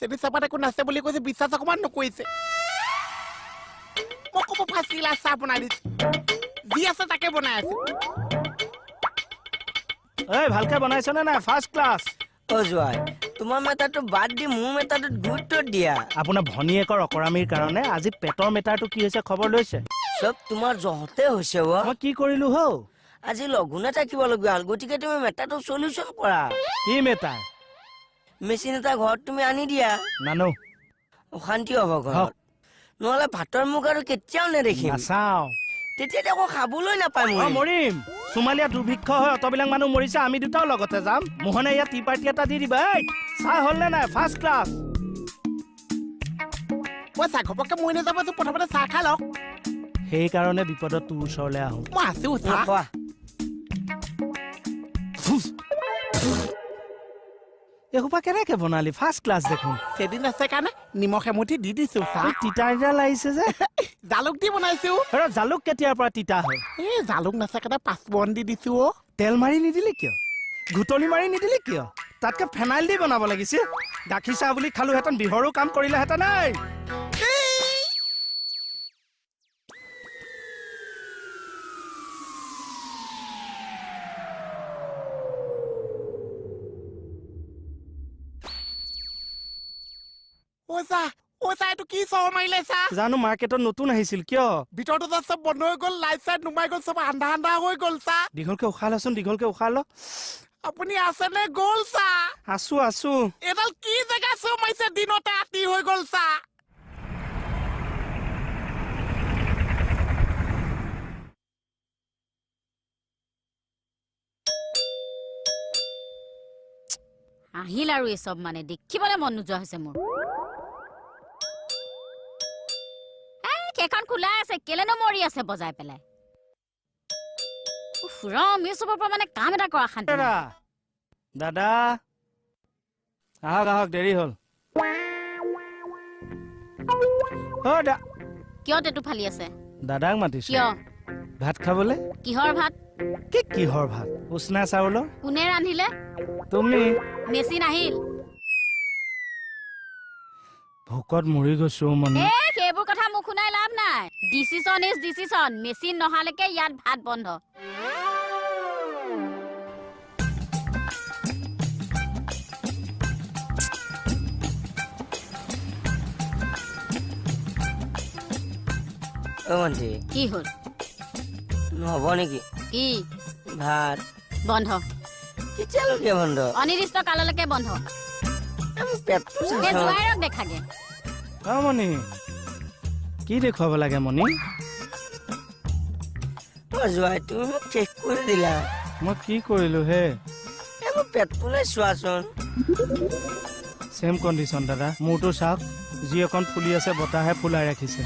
চেনি চাহপাত একো নাছে বুলি কৈছে বিশ্বাস অকমান নকৰিছে মই ক'ব ফাৰ্ষ্ট গিলাচ চাহ বনাই দিছো যি আছে তাকে বনাই আছো এই ভালকে বনাইছনে নাই ফাৰ্ষ্ট ক্লাছ ও জোৱাই তোমাৰ মেটাৰটো বাদ দি মোৰ মেটাৰটোত গুৰুত্ব দিয়া আপোনাৰ ভনীয়েকৰ অকৰামীৰ কাৰণে আজি পেটৰ মেটাৰটো কি হৈছে খবৰ লৈছে সব তোমাৰ জহতে হৈছে মই কি কৰিলো হৌ আজি লঘুনে থাকিব লগীয়া হ'ল গতিকে তুমি মেটাৰটো সলিউশন কৰা কি মেটাৰ মেচিন এটা ঘৰত তুমি আনি দিয়া নানো অশান্তি হ'ব ঘৰত নহলে ভাতৰ মুখ আৰু কেতিয়াও নেদেখিম নাচাও তেতিয়া দেখো খাবলৈ নাপায় মই মৰিম সোমালীয়া দুৰ্ভিক্ষ হৈ অতবিলাক মানুহ মৰিছে আমি দুটাও লগতে যাম মোহনে ইয়াত টি পাৰ্টি এটা দি দিবা চাহ হ'ল নে নাই ফাৰ্ষ্ট ক্লাছ মই চাহ ঘপককে মই নাযাব প্ৰথমতে চাহ খাই লওক সেইকাৰণে বিপদত তোৰ ওচৰলৈ আহোঁ মই আছো চাহ খোৱা এসোপা কেনেকে বনালি ফাৰ্ষ্ট ক্লাছ দেখোন চেদিন আছে কাৰণে নিমখ এমুঠি দি দিছো চাহ তিতা তিতা লাগিছে যে জালুক দি বনাইছো জালুক কেতিয়াৰ পৰা তিতা হয় এই জালুক নাছে কাৰণে পাঁচফোৰণ দি দিছো অ তেল মাৰি নিদিলি কিয় ঘুটলি মাৰি নিদিলি কিয় তাতকে ফেনাইল দি বনাব লাগিছিল গাখীৰ চাহ বুলি খালোহেঁতেন বিহৰো কাম কৰিলেহেঁতেন নাই ও চাহ এইটো কি চৰ মাৰিলে চাহ জানো মাৰ্কেটত নতুন আহিছিল কিয় ভিতৰতো চব বন্ধ হৈ গ'ল লাইট চাইট নুমাই গ'ল চব আন্ধা আন্ধা হৈ গ'ল চাহ দীঘলকে উশাহ লচোন দীঘলকে উশাহ ল আপুনি আছেনে গ'ল চাহ আছো আছো এডাল কি জেগা চৰ মাৰিছে দিনতে ৰাতি হৈ গ'ল চাহ আহিল আৰু এই সব মানে দেখিবলৈ মন নোযোৱা হৈছে মোৰ কেখন খোলা আছে কেলেনো মৰি আছে বজাই পেলাই ফুৰাম এই সবৰ পৰা মানে কাম এটা কৰা শান্তি দাদা আহক আহক দেৰি হ'ল কিয় টেটু ফালি আছে দাদাক মাতিছো কিয় ভাত খাবলে কিহৰ ভাত কিহৰ ভাত উষ্ণা চাউলৰ কোনে ৰান্ধিলে তুমি মেচিন আহিল ভোকত মৰি গৈছো মানে সেইবোৰ কথা মোক শুনাই লাভ নাই ডিচিছন ইজ ডিচিছন মেচিন নহালৈকে ইয়াত ভাত বন্ধ ভণ্টি কি হ'ল নহ'ব নেকি কি ভাত বন্ধ কেতিয়ালৈকে বন্ধ অনিৰ্দিষ্ট কাললৈকে বন্ধ পেটটো জোৱাইৰক দেখাগে মণি কি দেখুৱাব লাগে মণি জোৱাই তুমি মোক শেষ কৰি দিলা মই কি কৰিলো হে মোৰ পেটটোলৈ চোৱাচোন চেম কণ্ডিশ্যন দাদা মোৰতো চাওক যি অকণ ফুলি আছে বতাহে ফুলাই ৰাখিছে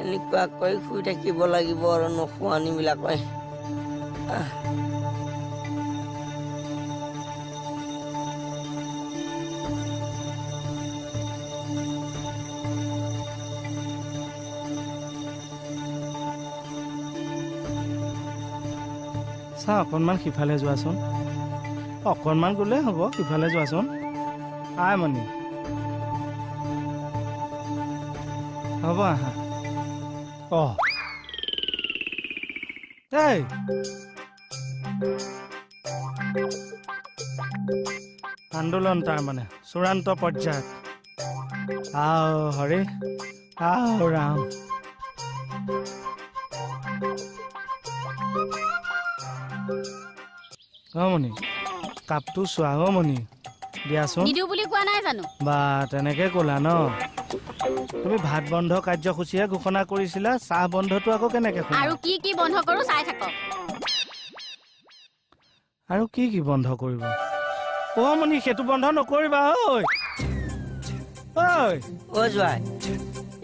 এনেকুৱাকৈ শুই থাকিব লাগিব আৰু নোখোৱানি বিলাকৈ চা অকণমান সিফালে যোৱাচোন অকণমান গ'লে হ'ব সিফালে যোৱাচোন আই মণি হ'ব আহা এই আন্দোলন তাৰমানে চূড়ান্ত পৰ্যায়ত আও হৰি আও ৰাম মণি কাপটো চোৱা মণি দিয়াচোন নিদিও বুলি কোৱা নাই জানো বা তেনেকে ক'লা ন তুমি ভাত বন্ধ কাৰ্যসূচীহে ঘোষণা কৰিছিলা চাহ বন্ধটো আকৌ কেনেকে আৰু কি বন্ধ কৰো চাই থাকক আৰু কি বন্ধ কৰিব মণি সেইটো বন্ধ নকৰিবা জোৱাই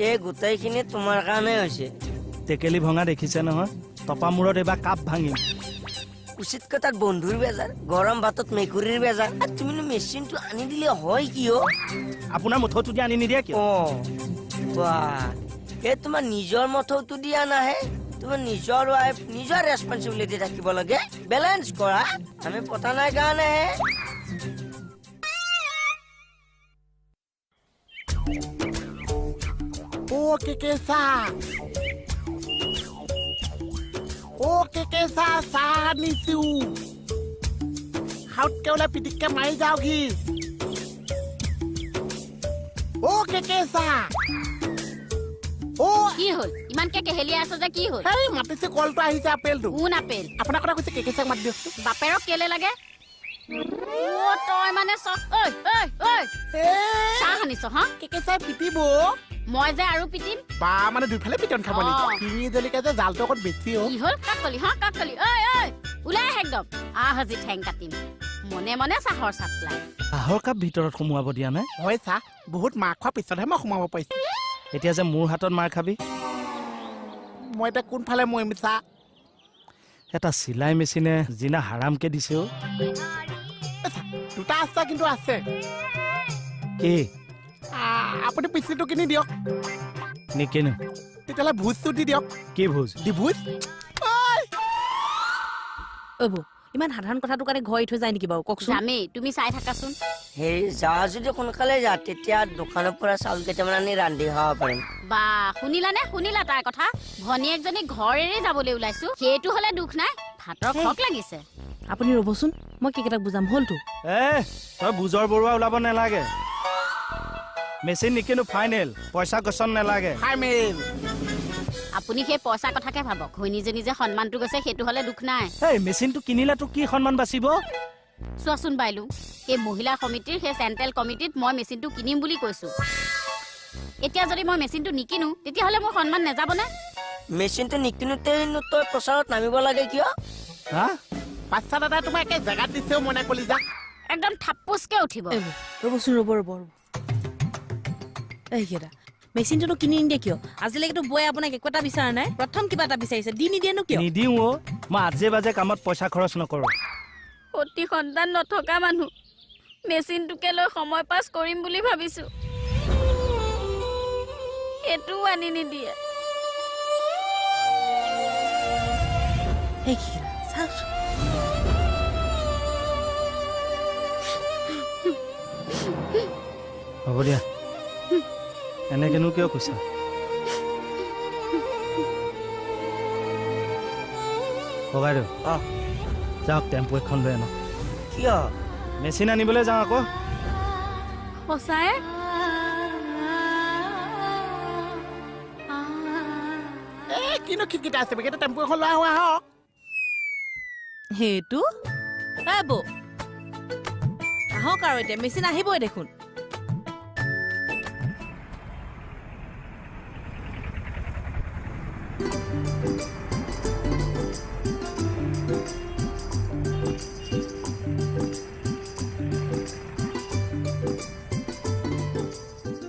এই গোটেইখিনি তোমাৰ কাৰণে হৈছে টেকেলি ভঙা দেখিছে নহয় তপা মূৰত এইবাৰ কাপ ভাঙিম উচিত কথাত বন্ধুৰ বেজাৰ গৰম ভাতত মেকুৰীৰ বেজাৰ তুমিনো মেচিনটো আনি দিলে হয় কিয় আপোনাৰ মুঠতো দি আনি নিদিয়া কিয় এই তোমাৰ নিজৰ মথৌটো দিয়া নাহে তোমাৰ নিজৰ ৱাইফ নিজৰ ৰেছপন্সিবিলিটি থাকিব লাগে বেলেঞ্চ কৰা আমি পতা নাই কাৰণে কে কেঁচা কে কেঁচা চাহ আনিছো হাউতকে ওলাই পিটিককে মাৰি যাওকহি কে কেঁচা কি হ'ল ইমানকে কেহেলিয়াই আছ যে কি হ'ল হেই মাতিছে কলটো আহিছে আপেলটো কোন আপেল আপোনাৰ কথা কৈছে কেকেচাক মাতি দিয়কচোন বাপেৰক কেলে লাগে তই মানে চাহ আনিছ হা কেকেচাই পিটিব মই যে আৰু পিটিম বা মানে দুইফালে পিটন খাব নেকি শিঙি জলিকা যে জালটো অকণ বেছি কি হ'ল কাকলি ওলাই আহ একদম আজি ঠেং কাটিম মনে মনে চাহৰ চাপ্লাই চাহৰ কাপ ভিতৰত সোমোৱাব দিয়া নাই হয় চাহ বহুত মাৰ খোৱাৰ পিছতহে মই সোমাব পাৰিছো এতিয়া যে মোৰ হাতত মাৰ খাবি মই এতিয়া কোনফালে মৰিম চাহ এটা চিলাই মেচিনে যিনা হাৰামকে দিছে দুটা আস্তা কিন্তু আছে কি আপুনি পিচিটো কিনি দিয়ক নিকিনো তেতিয়াহ'লে ভোজটো দি দিয়ক কি ভোজ ভোজ ইমান সাধাৰণ কথাটো কাৰণে ঘৰ থৈ যায় নেকি বাৰু কওকচোন যামেই তুমি চাই থাকাচোন হেৰি যা যদি সোনকালে যা তেতিয়া দোকানৰ পৰা চাউল কেইটামান আনি ৰান্ধি খাব পাৰিম বা শুনিলা তাৰ কথা ভনীয়েকজনী ঘৰ এৰি যাবলৈ ওলাইছো সেইটো হলে দুখ নাই ভাতৰ খক লাগিছে আপুনি ৰ'বচোন মই কেইটাক বুজাম হ'লতো তই বুজৰ বৰুৱা ওলাব নালাগে মেচিন নিকিনো ফাইনেল পইচা গছন নালাগে আপুনি সেই পইচা কথাকে ভাবক ঘৈণীজনী যে সন্মানটো গৈছে সেইটো হলে দুখ নাই মেচিনটো কিনিলে তোৰ কি সন্মান বাচিব চোৱাচোন বাইলু সেই মহিলা সমিতিৰ সেই চেণ্ট্ৰেল কমিটিত মই মেচিনটো কিনিম বুলি কৈছো এতিয়া যদি মই মেচিনটো নিকিনো তেতিয়াহ'লে মোৰ সন্মান নাযাবনে মেচিনটো নিকিনোতেনো তই প্ৰচাৰত নামিব লাগে কিয় বাচ্চা দাদাই তোমাক একে জেগাত দিছেও মনে কলিজা একদম থাপ্পুচকে উঠিব ৰ'বচোন ৰ'ব এইকেইটা মেচিনটোনো কিনি নিদিয়ে কিয় আজিলৈকেতো বৌয়ে আপোনাক একো এটা বিচৰা নাই প্ৰথম কিবা এটা বিচাৰিছে দি নিদিয়েনো কিয় নিদিওঁ মই আজে বাজে কামত পইচা খৰচ নকৰো সতি সন্তান নথকা মানুহ মেচিনটোকে লৈ সময় পাছ কৰিম বুলি ভাবিছো সেইটোও আনি নিদিয়ে এইকেইটা চাওকচোন হ'ব দিয়া এনেকেনো কিয় কৈছা ককাইদেউ যাওক টেম্পু এখন লৈ আনক কিয় মেচিন আনিবলৈ যাওঁ আকৌ সঁচাই কিনো খিটকিটা আছে বেগেটা টেম্পু এখন লৈ আহোঁ আহক সেইটো বৌ আহক আৰু এতিয়া মেচিন আহিবই দেখোন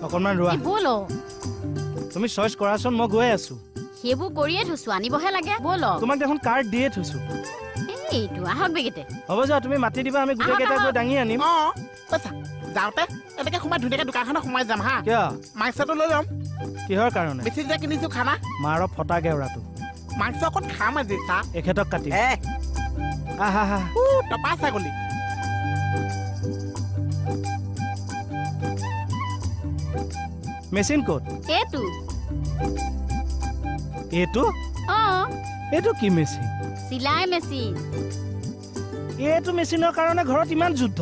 অকণমান ৰোৱা ব'ল তুমি চইচ কৰাচোন মই গৈ আছো সেইবোৰ কৰিয়ে থৈছো আনিবহে লাগে ব'ল তোমাক দেখোন কাৰ্ড দিয়ে থৈছো এইটো আহক বেগেতে হ'ব যা তুমি মাতি দিবা আমি গোটেই কেইটা গৈ দাঙি আনিম পইচা যাওঁতে এনেকে সোমাই ধুনীয়াকে দোকানখনত সোমাই যাম হা কিয় মাংসটো লৈ যাম কিহৰ কাৰণে বেছি যে কিনিছো খানা মাৰৰ ফটা গেওৰাটো মাংস অকণ খাম আজি চাহ এখেতক কাটি আহা টপা ছাগলী মেচিন ক'ত এইটো এইটো এইটো কি মেচিন চিলাই মেচিন এইটো মেচিনৰ কাৰণে ঘৰত ইমান যুদ্ধ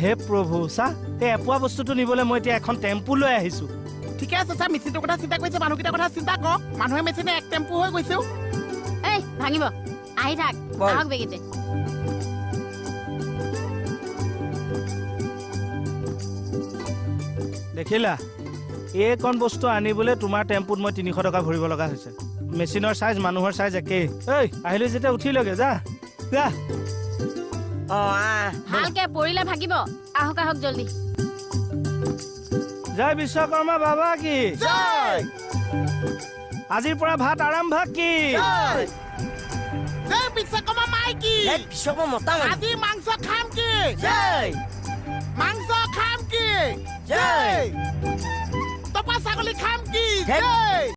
হে প্ৰভু চা এই এপোৱা বস্তুটো নিবলৈ মই এতিয়া এখন টেম্পু লৈ আহিছো ঠিকে আছে ছাৰ মেচিনটোৰ কথা চিন্তা কৰিছে মানুহকেইটাৰ কথা চিন্তা কৰক মানুহে মেচিনে এক টেম্পু হৈ গৈছেও এই ভাঙিব আহি থাক আহক বেগেতে দেখিলা এইকণ বস্তু আনিবলৈ তোমাৰ টেম্পুত মই 300 টকা ভৰিব লগা হৈছে মেচিনৰ চাইজ মানুহৰ চাইজ একেই আহিলো যেতিয়া উঠি লগে যা ভালকে পৰিলে ভাগিব আহক আহক জলদি জয় বিশ্বকৰ্মা বাবা কি আজিৰ পৰা ভাত আৰম্ভ কি জয় বিশ্বকৰ্মা মাইকী এই পিছক মতা মানুহ আজি মাংস খাম কি জয় মাংস খাম কি জয় তপা ছাগলী খাম কি ধেৎ। জয়